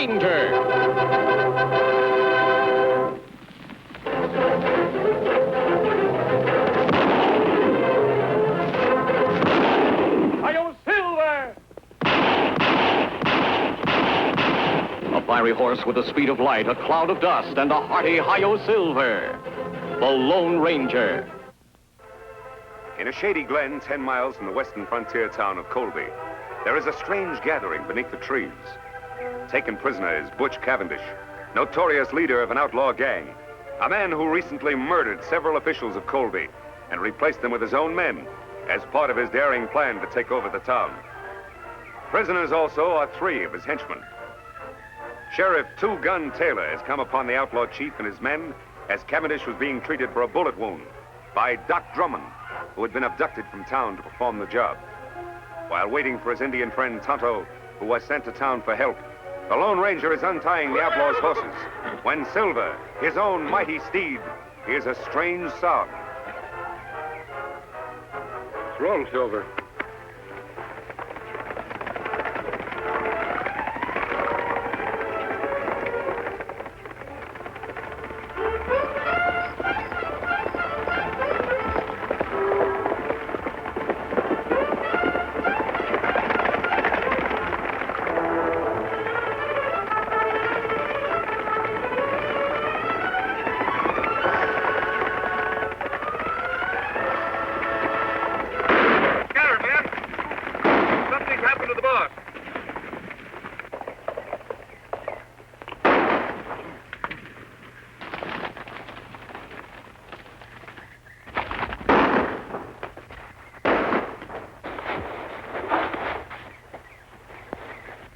Ranger. A fiery horse with the speed of light, a cloud of dust, and a hearty Hi-Yo Silver. The Lone Ranger. In a shady glen 10 miles from the western frontier town of Colby, there is a strange gathering beneath the trees. Taken prisoner is Butch Cavendish, notorious leader of an outlaw gang, a man who recently murdered several officials of Colby and replaced them with his own men as part of his daring plan to take over the town. Prisoners also are 3 of his henchmen. Sheriff Two Gun Taylor has come upon the outlaw chief and his men as Cavendish was being treated for a bullet wound by Doc Drummond, who had been abducted from town to perform the job. While waiting for his Indian friend Tonto, who was sent to town for help, the Lone Ranger is untying the outlaw's horses when Silver, his own mighty steed, hears a strange sound. Roll, Silver.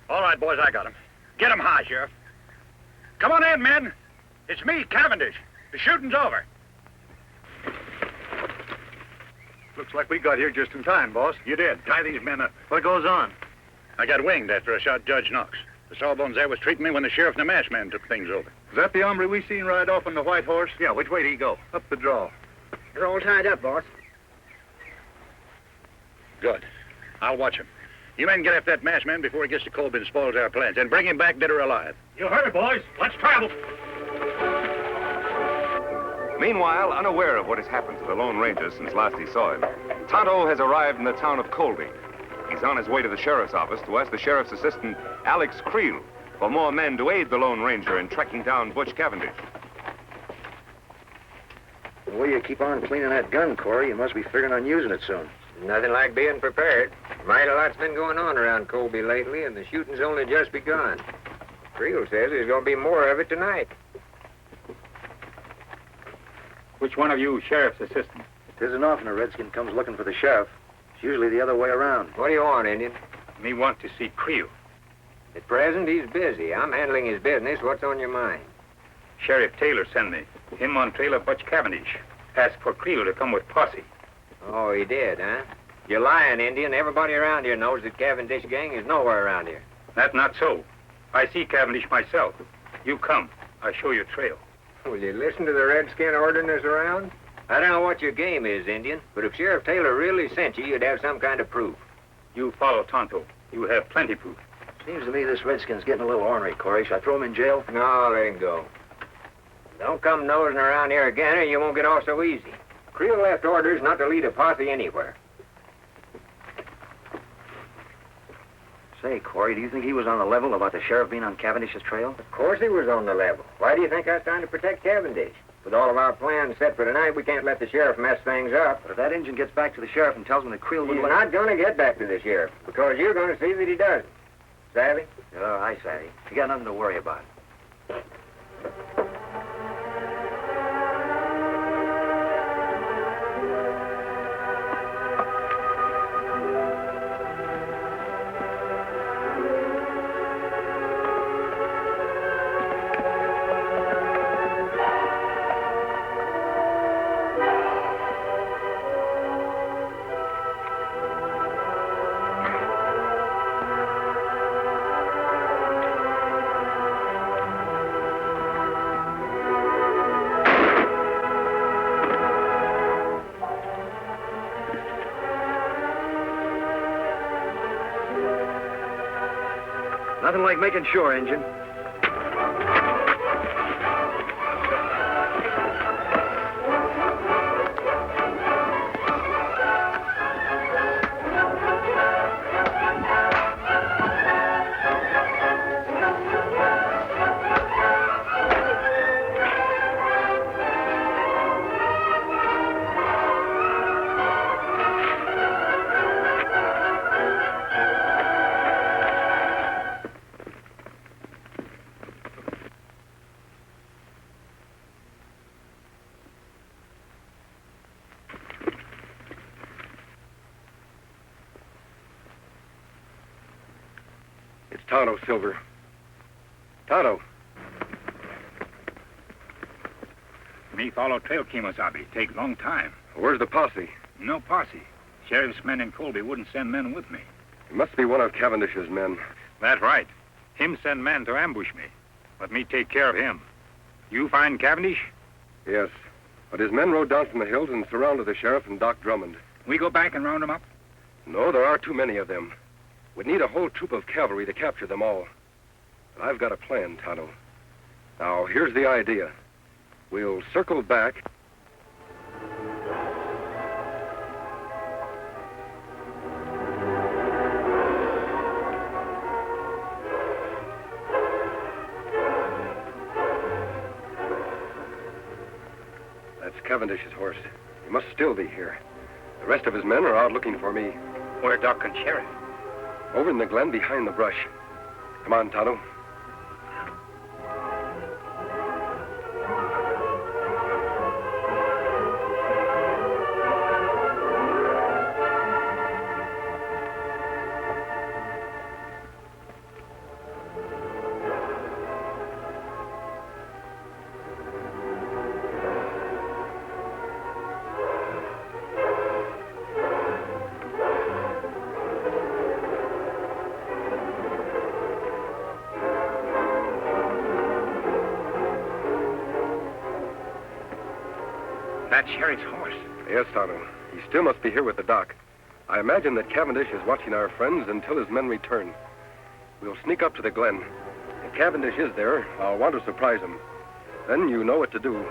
All right, boys, I got him. Get him high, Sheriff. Come on in, men. It's me, Cavendish. The shooting's over. Looks like we got here just in time, boss. You did. Tie these men up. What goes on? I got winged after I shot Judge Knox. The sawbones there was treating me when the sheriff and the masked man took things over. Is that the hombre we seen ride off on the white horse? Yeah, which way did he go? Up the draw. They're all tied up, boss. Good. I'll watch him. You men get after that masked man before he gets to Colby and spoils our plans, and bring him back dead or alive. You heard it, boys. Let's travel. Meanwhile, unaware of what has happened to the Lone Ranger since last he saw him, Tonto has arrived in the town of Colby. He's on his way to the sheriff's office to ask the sheriff's assistant, Alex Creel, for more men to aid the Lone Ranger in tracking down Butch Cavendish. The way you keep on cleaning that gun, Corey, you must be figuring on using it soon. Nothing like being prepared. Mighty lot's been going on around Colby lately, and the shooting's only just begun. Creel says there's going to be more of it tonight. Which one of you sheriff's assistant? It isn't often a redskin comes looking for the sheriff. It's usually the other way around. What do you want, Indian? Me want to see Creel. At present, he's busy. I'm handling his business. What's on your mind? Sheriff Taylor sent me. Him on trail of Butch Cavendish. Asked for Creel to come with posse. Oh, he did, huh? You're lying, Indian. Everybody around here knows that Cavendish gang is nowhere around here. That not so. I see Cavendish myself. You come. I show you trail. Will you listen to the redskin ordering us around? I don't know what your game is, Indian, but if Sheriff Taylor really sent you, you'd have some kind of proof. You follow Tonto. You have plenty proof. Seems to me this redskin's getting a little ornery, Corey. Should I throw him in jail? No, let him go. Don't come nosing around here again, or you won't get off so easy. Creel left orders not to lead a posse anywhere. Say, Corey, do you think he was on the level about the sheriff being on Cavendish's trail? Of course he was on the level. Why do you think I was trying to protect Cavendish? With all of our plans set for tonight, we can't let the sheriff mess things up. But if that Injun gets back to the sheriff and tells him that Creel would... He's not going to get back to the sheriff, because you're going to see that he doesn't. Savvy? Oh, I savvy. You got nothing to worry about. Nothing like making sure, Injun. Tonto, Silver. Tonto. Me follow trail Kemosabe. Take long time. Where's the posse? No posse. Sheriff's men in Colby wouldn't send men with me. It must be one of Cavendish's men. That's right. Him send men to ambush me. Let me take care of him. You find Cavendish? Yes. But his men rode down from the hills and surrounded the sheriff and Doc Drummond. We go back and round them up? No, there are too many of them. We'd need a whole troop of cavalry to capture them all. But I've got a plan, Tonto. Now, here's the idea. We'll circle back. That's Cavendish's horse. He must still be here. The rest of his men are out looking for me. Where Doc and Sheriff? Over in the glen behind the brush. Come on, Tonto. That's Sheriff's horse. Yes, Tonto. He still must be here with the doc. I imagine that Cavendish is watching our friends until his men return. We'll sneak up to the glen. If Cavendish is there, I'll want to surprise him. Then you know what to do.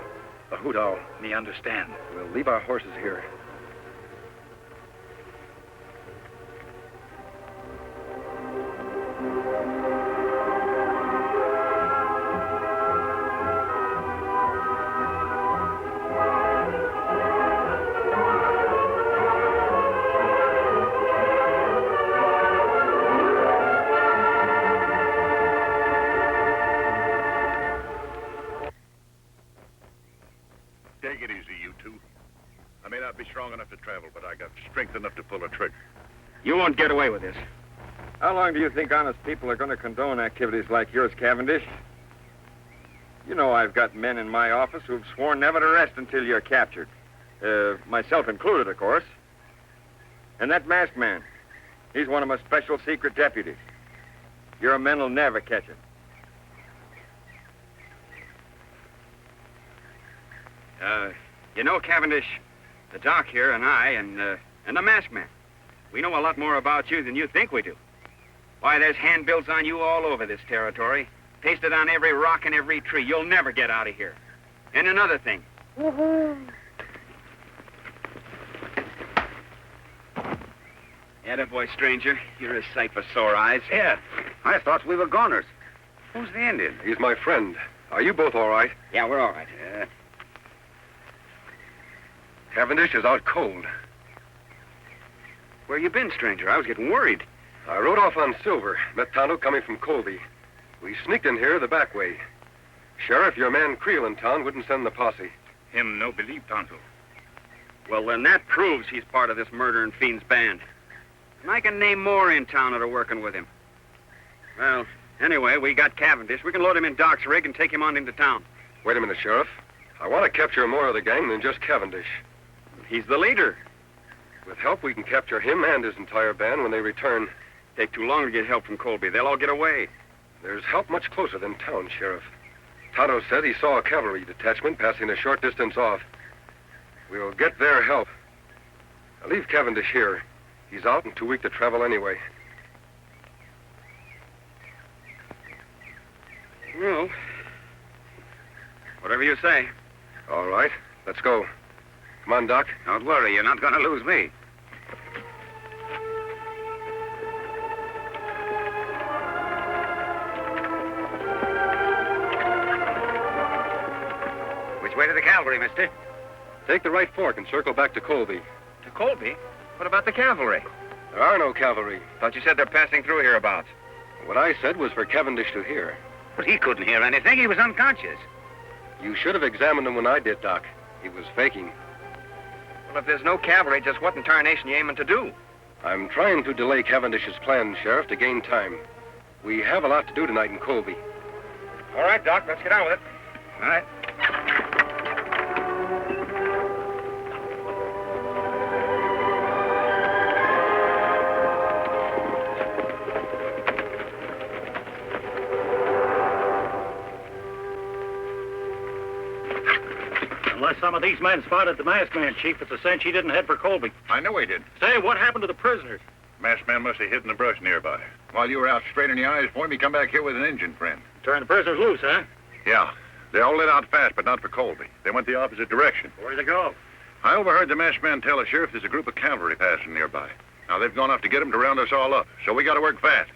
A hoot owl. Me understand. We'll leave our horses here. Take it easy, you two. I may not be strong enough to travel, but I got strength enough to pull a trigger. You won't get away with this. How long do you think honest people are going to condone activities like yours, Cavendish? You know I've got men in my office who've sworn never to rest until you're captured. Myself included, of course. And that masked man, he's one of my special secret deputies. Your men will never catch him. You know, Cavendish, the doc here and I and the masked man, we know a lot more about you than you think we do. Why, there's handbills on you all over this territory, pasted on every rock and every tree. You'll never get out of here. And another thing. Attaboy, stranger. You're a sight for sore eyes. Yeah, I thought we were goners. Who's the Indian? He's my friend. Are you both all right? Yeah, we're all right. Cavendish is out cold. Where you been, stranger? I was getting worried. I rode off on Silver, met Tonto coming from Colby. We sneaked in here the back way. Sheriff, your man Creel in town wouldn't send the posse. Him no believe Tonto. Well, then that proves he's part of this murdering fiend's band. And I can name more in town that are working with him. Well, anyway, we got Cavendish. We can load him in Doc's rig and take him on into town. Wait a minute, Sheriff. I want to capture more of the gang than just Cavendish. He's the leader. With help, we can capture him and his entire band when they return. Take too long to get help from Colby. They'll all get away. There's help much closer than town, Sheriff. Tonto said he saw a cavalry detachment passing a short distance off. We'll get their help. Now leave Cavendish here. He's out and too weak to travel anyway. Well, whatever you say. All right, let's go. Come on, Doc. Don't worry, you're not going to lose me. Which way to the cavalry, mister? Take the right fork and circle back to Colby. To Colby? What about the cavalry? There are no cavalry. Thought you said they're passing through hereabouts. What I said was for Cavendish to hear. But he couldn't hear anything. He was unconscious. You should have examined him when I did, Doc. He was faking. Well, if there's no cavalry, just what in tarnation you aiming to do? I'm trying to delay Cavendish's plan, Sheriff, to gain time. We have a lot to do tonight in Colby. All right, Doc, let's get on with it. All right. Unless some of these men spotted the masked man, Chief, it's a cinch he didn't head for Colby. I know he did. Say, what happened to the prisoners? Masked man must have hid in the brush nearby. While you were out straining the eyes for him, he come back here with an Indian friend. Turn the prisoners loose, huh? Yeah. They all lit out fast, but not for Colby. They went the opposite direction. Where'd they go? I overheard the masked man tell the sheriff there's a group of cavalry passing nearby. Now, they've gone off to get him to round us all up, so we got to work fast.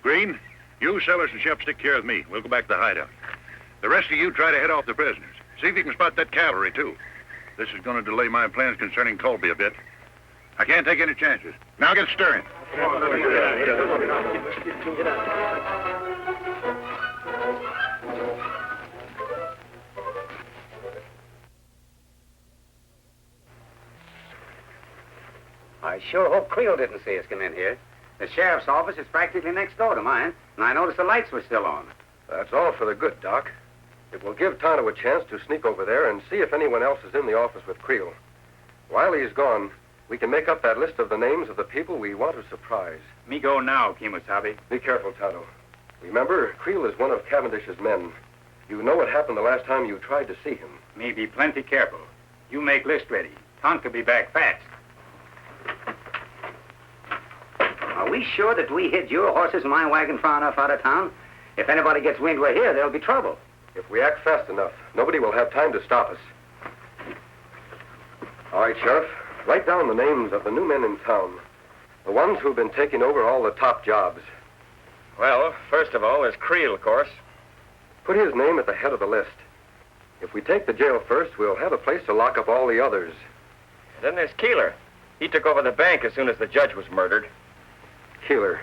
Green, you, Sellers, and Shep stick here with me. We'll go back to the hideout. The rest of you try to head off the prisoners. See if you can spot that cavalry, too. This is going to delay my plans concerning Colby a bit. I can't take any chances. Now get stirring. I sure hope Creel didn't see us come in here. The sheriff's office is practically next door to mine, and I noticed the lights were still on. That's all for the good, Doc. It will give Tonto a chance to sneak over there and see if anyone else is in the office with Creel. While he's gone, we can make up that list of the names of the people we want to surprise. Me go now, Kimosabe. Be careful, Tonto. Remember, Creel is one of Cavendish's men. You know what happened the last time you tried to see him. Me be plenty careful. You make list ready. Tonto be back fast. Are we sure that we hid your horses and my wagon far enough out of town? If anybody gets wind we're here, there'll be trouble. If we act fast enough, nobody will have time to stop us. All right, Sheriff. Write down the names of the new men in town. The ones who've been taking over all the top jobs. Well, first of all, there's Creel, of course. Put his name at the head of the list. If we take the jail first, we'll have a place to lock up all the others. Then there's Keeler. He took over the bank as soon as the judge was murdered. Keeler.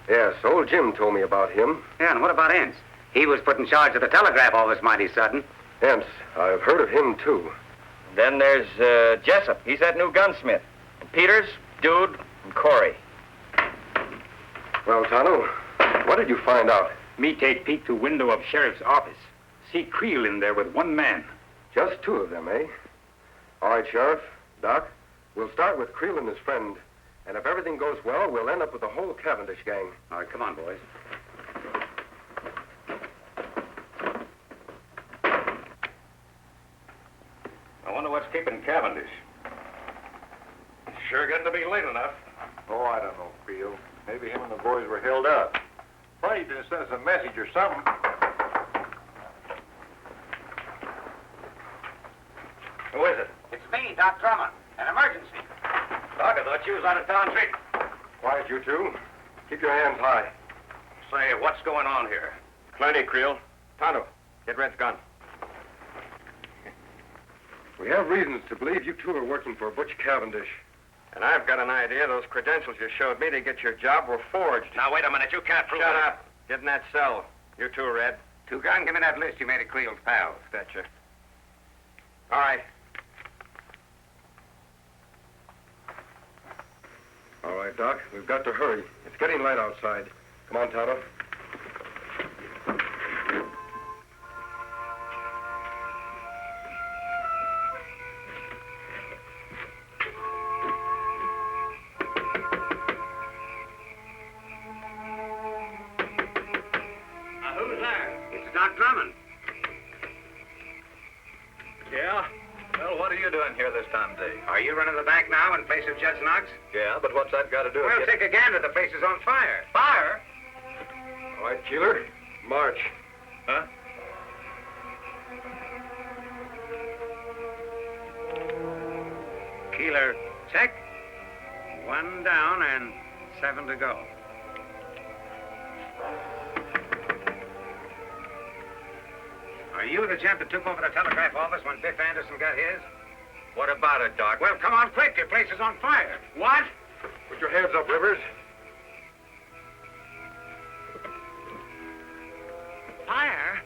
Yes, old Jim told me about him. Yeah, and what about Ince? He was put in charge of the telegraph office mighty sudden. Hence, I've heard of him, too. Then there's Jessup. He's that new gunsmith. And Peters, Dude, and Corey. Well, Tonto, what did you find out? Me take peek to window of sheriff's office. See Creel in there with one man. Just two of them, eh? All right, Sheriff. Doc, we'll start with Creel and his friend. And if everything goes well, we'll end up with the whole Cavendish gang. All right, come on, boys. I wonder what's keeping Cavendish. Sure getting to be late enough. Oh, I don't know, Creel. Maybe him and the boys were held up. Probably just sent us a message or something. Who is it? It's me, Doc Drummond. An emergency. Doc, I thought you was out of town treat. Quiet, you two. Keep your hands high. Say, what's going on here? Plenty, Creel. Tonto, get Red's gun. We have reasons to believe you two are working for Butch Cavendish. And I've got an idea those credentials you showed me to get your job were forged. Now, wait a minute. You can't prove Shut it. up. Get in that cell. You too, Red. Two-Gun, give me that list you made of Creel's pals. Betcha. All right. All right, Doc. We've got to hurry. It's getting light outside. Come on, Tonto. Who's there? It's Doc Drummond. Yeah? Well, what are you doing here this time of day? Are you running the bank now in place of Judge Knox? Yeah, but what's that got to do with Well, take a gander. The place is on fire. fire? All right, Keeler. March. Huh? Keeler, check. 1 down and 7 to go. Are you the gent that took over the telegraph office when Biff Anderson got his? What about it, Doc? Well, come on quick. Your place is on fire. What? Put your hands up, Rivers. Fire?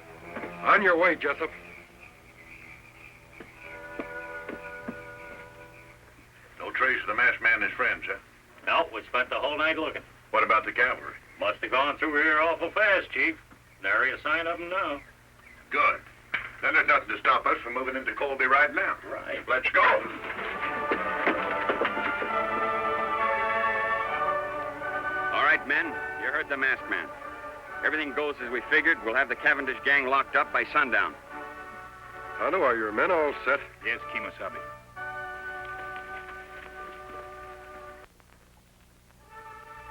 On your way, Jessup. No trace of the masked man and his friends, huh? No, we spent the whole night looking. What about the cavalry? Must have gone through here awful fast, Chief. Nary a sign of them now. Good. Then there's nothing to stop us from moving into Colby right now. Right. Let's go. All right, men. You heard the masked man. Everything goes as we figured. We'll have the Cavendish gang locked up by sundown. Tonto, are your men all set? Yes, Kemosabe.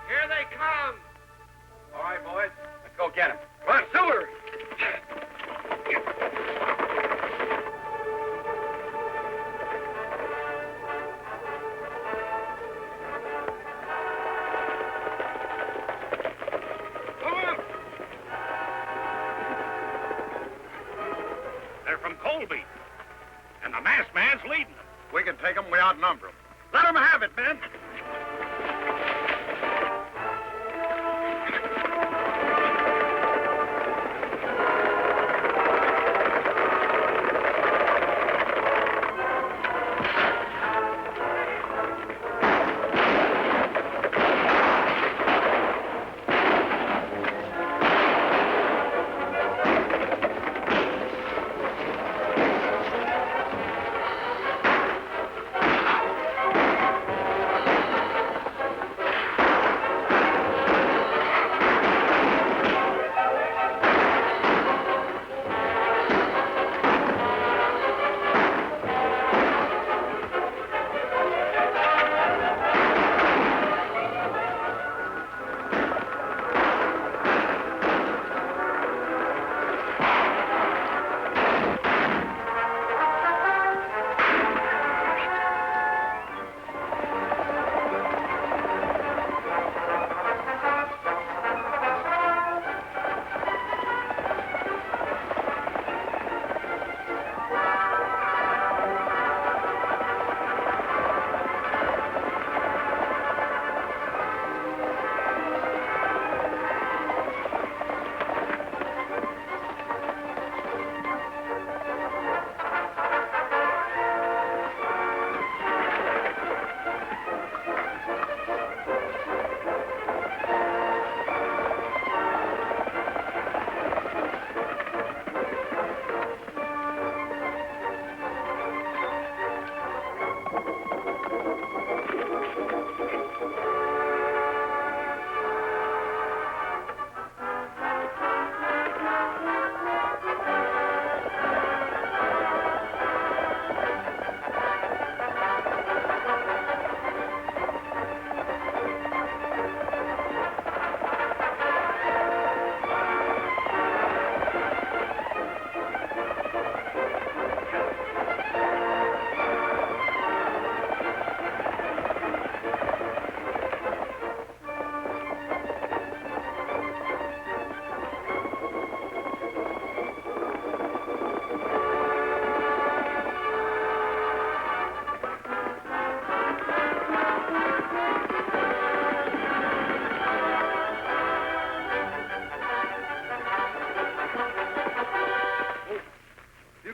Here they come. All right, boys. Let's go get them. Come on, Silver! They're from Colby. And the masked man's leading them. We can take them, we outnumber them. Let them have it, men.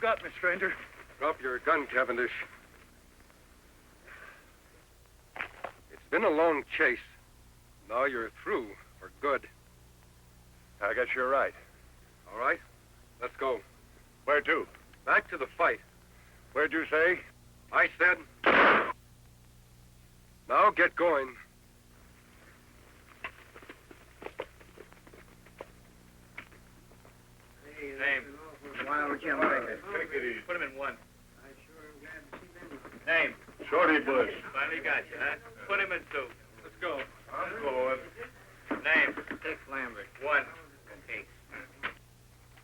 got me, stranger. Drop your gun, Cavendish. It's been a long chase. Now you're through for good. I guess you're right. All right, let's go. Where to? Back to the fight. Where'd you say? I said... Now get going. Name. Put him in one. Name. Shorty Bush. Finally got you, huh? Put him in two. Let's go. I'm going. Name. Dick Lambert. One. Okay.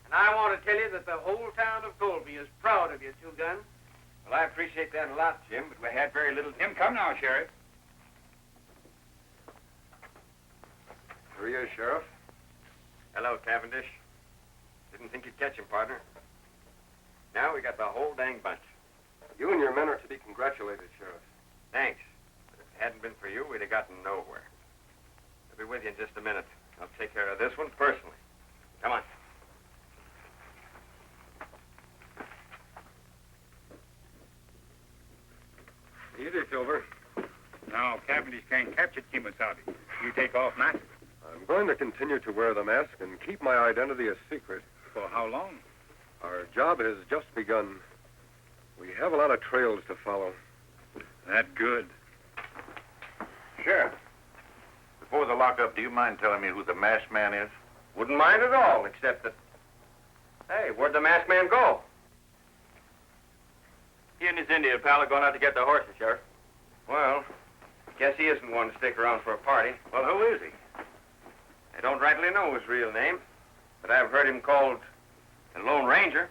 And I want to tell you that the whole town of Colby is proud of you, Two Gun. Well, I appreciate that a lot, Jim, but we had very little... Jim, come now, Sheriff. Here he is, Sheriff. Hello, Cavendish. Didn't think you'd catch him, partner. Now we got the whole dang bunch. You and your men are to be congratulated, Sheriff. Thanks. But if it hadn't been for you, we'd have gotten nowhere. I'll be with you in just a minute. I'll take care of this one personally. Come on. Easy, Silver. Now, Cavendish can't capture Kemosabe. You take off now. I'm going to continue to wear the mask and keep my identity a secret. For how long? Our job has just begun. We have a lot of trails to follow. That good. Sheriff, before the lockup, do you mind telling me who the masked man is? Wouldn't mind at all, except that... Hey, where'd the masked man go? He and his Indian pal are going out to get the horses, Sheriff. Well, guess he isn't one to stick around for a party. Well, who is he? I don't rightly know his real name, but I've heard him called the Lone Ranger.